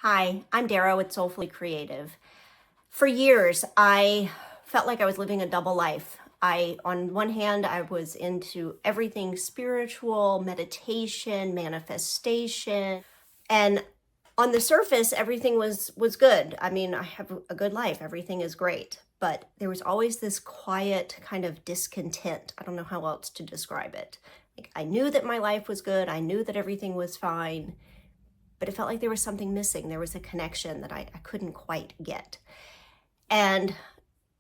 Hi, I'm Dara with Soulfully Creative. For years, I felt like I was living a double life. On one hand, I was into everything spiritual, meditation, manifestation, and on the surface, everything was good. I mean, I have a good life. Everything is great. But there was always this quiet kind of discontent. I don't know how else to describe it. Like, I knew that my life was good. I knew that everything was fine, but it felt like there was something missing. There was a connection that I couldn't quite get. And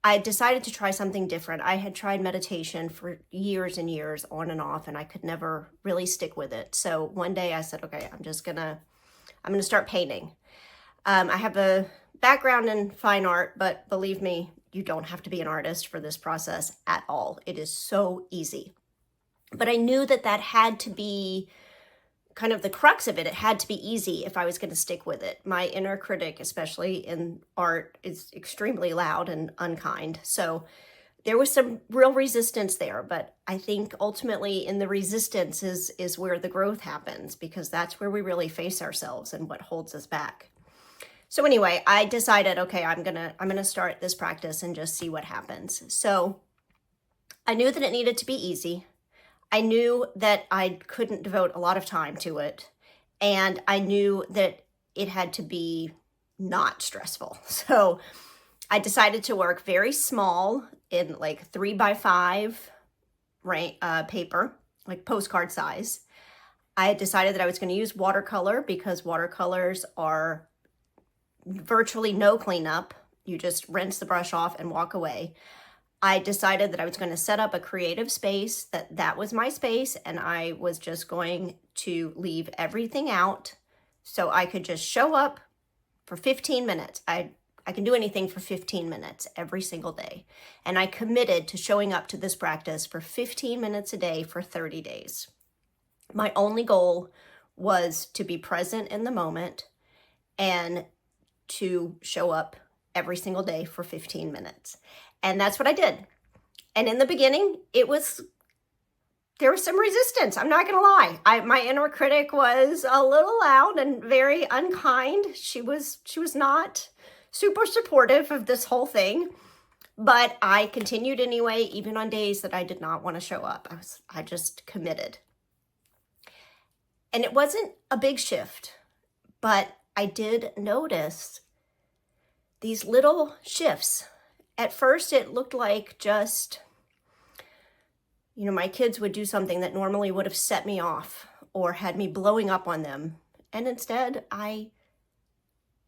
I decided to try something different. I had tried meditation for years and years on and off, and I could never really stick with it. So one day I said, okay, I'm gonna start painting. I have a background in fine art, but believe me, you don't have to be an artist for this process at all. It is so easy. But I knew that that had to be kind of the crux of it. It had to be easy if I was going to stick with it. My inner critic, especially in art, is extremely loud and unkind. So there was some real resistance there, but I think ultimately in the resistance is where the growth happens, because that's where we really face ourselves and what holds us back. So anyway, I decided, okay, I'm gonna start this practice and just see what happens. So I knew that it needed to be easy. I knew that I couldn't devote a lot of time to it, and I knew that it had to be not stressful. So I decided to work very small in like 3x5 paper, like postcard size. I decided that I was going to use watercolor because watercolors are virtually no cleanup. You just rinse the brush off and walk away. I decided that I was going to set up a creative space, that was my space, and I was just going to leave everything out so I could just show up for 15 minutes. I can do anything for 15 minutes every single day. And I committed to showing up to this practice for 15 minutes a day for 30 days. My only goal was to be present in the moment and to show up every single day for 15 minutes. And that's what I did. And in the beginning, there was some resistance. I'm not going to lie. My inner critic was a little loud and very unkind. She was not super supportive of this whole thing, but I continued anyway, even on days that I did not want to show up. I just committed. And it wasn't a big shift, but I did notice these little shifts. At first, it looked like just, my kids would do something that normally would have set me off or had me blowing up on them. And instead, I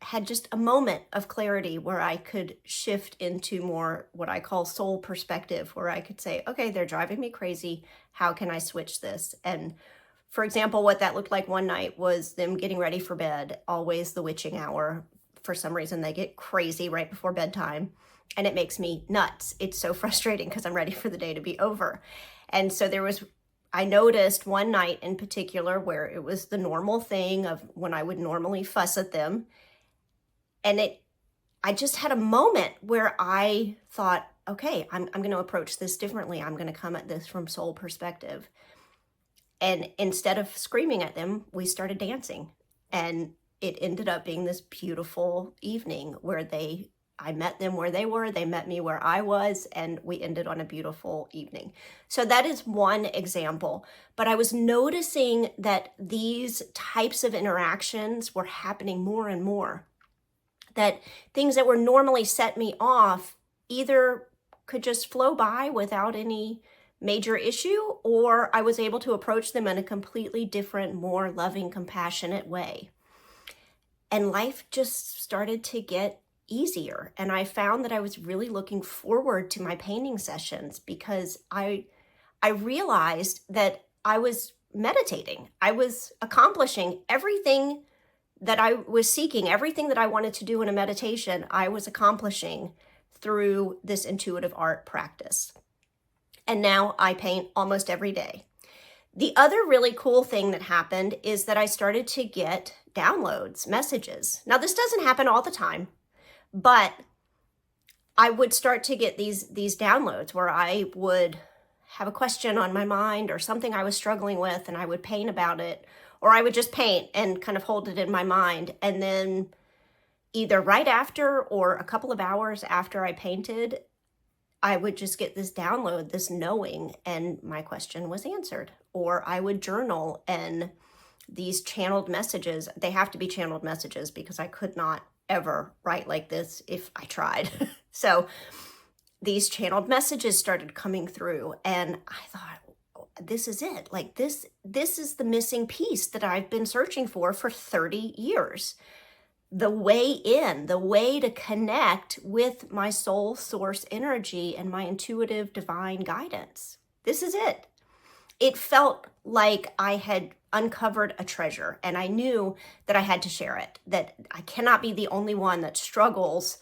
had just a moment of clarity where I could shift into more what I call soul perspective, where I could say, okay, they're driving me crazy. How can I switch this? And for example, what that looked like one night was them getting ready for bed, always the witching hour. For some reason, they get crazy right before bedtime. And it makes me nuts. It's so frustrating because I'm ready for the day to be over. And so I noticed one night in particular where it was the normal thing of when I would normally fuss at them. And I just had a moment where I thought, okay, I'm going to approach this differently. I'm going to come at this from soul perspective. And instead of screaming at them, we started dancing. And it ended up being this beautiful evening where I met them where they were, they met me where I was, and we ended on a beautiful evening. So that is one example. But I was noticing that these types of interactions were happening more and more. That things that were normally set me off either could just flow by without any major issue, or I was able to approach them in a completely different, more loving, compassionate way. And life just started to get easier. And I found that I was really looking forward to my painting sessions because I realized that I was meditating. I was accomplishing everything that I was seeking, everything that I wanted to do in a meditation, I was accomplishing through this intuitive art practice. And now I paint almost every day. The other really cool thing that happened is that I started to get downloads, messages. Now, this doesn't happen all the time, but I would start to get these downloads where I would have a question on my mind or something I was struggling with, and I would paint about it, or I would just paint and kind of hold it in my mind. And then either right after or a couple of hours after I painted, I would just get this download, this knowing, and my question was answered. Or I would journal, and these channeled messages, they have to be channeled messages because I could not ever write like this if I tried. So these channeled messages started coming through, and I thought, this is it. Like this is the missing piece that I've been searching for 30 years. The way in, the way to connect with my soul source energy and my intuitive divine guidance. This is it. It felt like I had uncovered a treasure, and I knew that I had to share it, that I cannot be the only one that struggles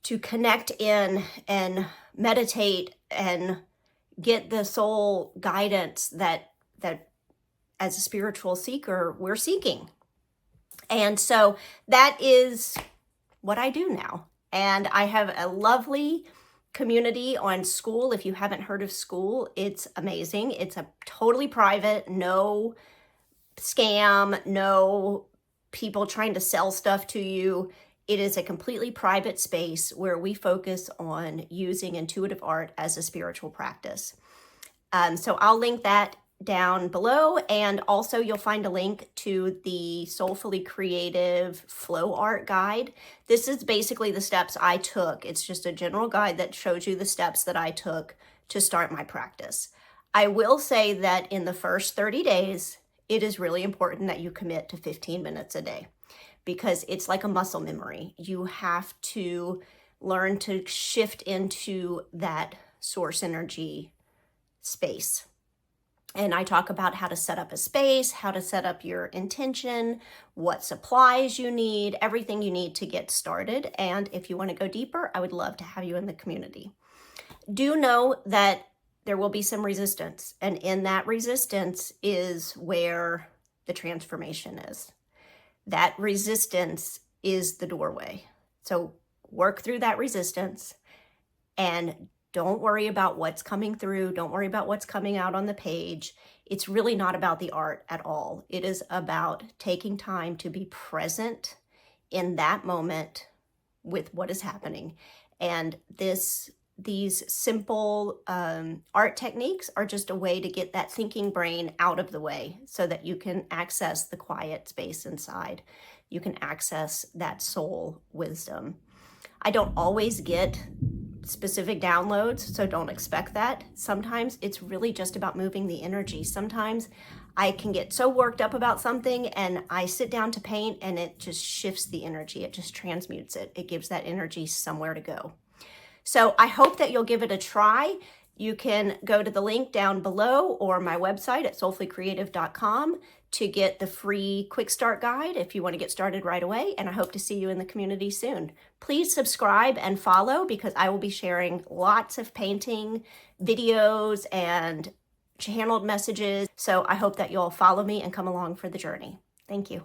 to connect in and meditate and get the soul guidance that as a spiritual seeker we're seeking. And so that is what I do now. And I have a lovely community on School. If you haven't heard of School, it's amazing. It's a totally private, no scam, no people trying to sell stuff to you. It is a completely private space where we focus on using intuitive art as a spiritual practice. So I'll link that down below, and also you'll find a link to the Soulfully Creative Flow Art Guide. This is basically the steps I took. It's just a general guide that shows you the steps that I took to start my practice. I will say that in the first 30 days, it is really important that you commit to 15 minutes a day, because it's like a muscle memory. You have to learn to shift into that source energy space. And I talk about how to set up a space, how to set up your intention, what supplies you need, everything you need to get started. And if you want to go deeper, I would love to have you in the community. Do know that there will be some resistance, and in that resistance is where the transformation is. That resistance is the doorway. So work through that resistance, and don't worry about what's coming through. Don't worry about what's coming out on the page. It's really not about the art at all. It is about taking time to be present in that moment with what is happening. And these simple art techniques are just a way to get that thinking brain out of the way so that you can access the quiet space inside. You can access that soul wisdom. I don't always get specific downloads, so don't expect that. Sometimes it's really just about moving the energy. Sometimes I can get so worked up about something and I sit down to paint and it just shifts the energy. It just transmutes it. It gives that energy somewhere to go. So I hope that you'll give it a try. You can go to the link down below or my website at soulfullycreative.com to get the free quick start guide if you want to get started right away. And I hope to see you in the community soon. Please subscribe and follow, because I will be sharing lots of painting videos and channeled messages. So I hope that you'll follow me and come along for the journey. Thank you.